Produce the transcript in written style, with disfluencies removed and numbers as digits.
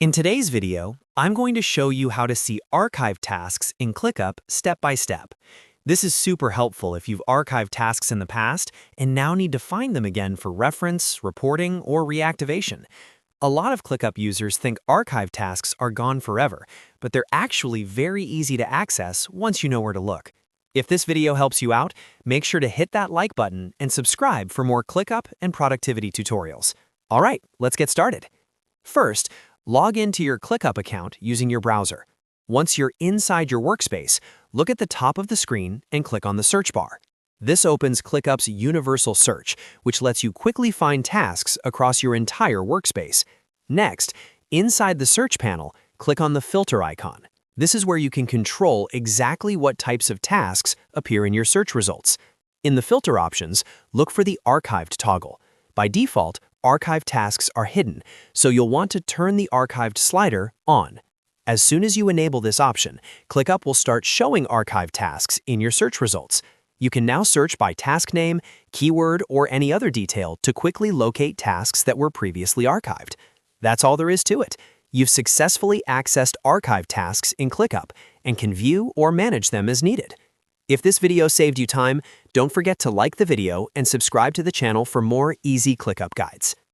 In today's video, I'm going to show you how to see archive tasks in ClickUp step by step. This is super helpful if you've archived tasks in the past and now need to find them again for reference, reporting, or reactivation. A lot of ClickUp users think archive tasks are gone forever, but they're actually very easy to access once you know where to look. If this video helps you out, make sure to hit that like button and subscribe for more ClickUp and productivity tutorials. All right, let's get started. First, log into your ClickUp account using your browser. Once you're inside your workspace, look at the top of the screen and click on the search bar. This opens ClickUp's Universal Search, which lets you quickly find tasks across your entire workspace. Next, inside the search panel, click on the filter icon. This is where you can control exactly what types of tasks appear in your search results. In the filter options, look for the Archived toggle. By default, archived tasks are hidden, so you'll want to turn the archived slider on. As soon as you enable this option, ClickUp will start showing archived tasks in your search results. You can now search by task name, keyword, or any other detail to quickly locate tasks that were previously archived. That's all there is to it. You've successfully accessed archived tasks in ClickUp and can view or manage them as needed. If this video saved you time, don't forget to like the video and subscribe to the channel for more easy ClickUp guides.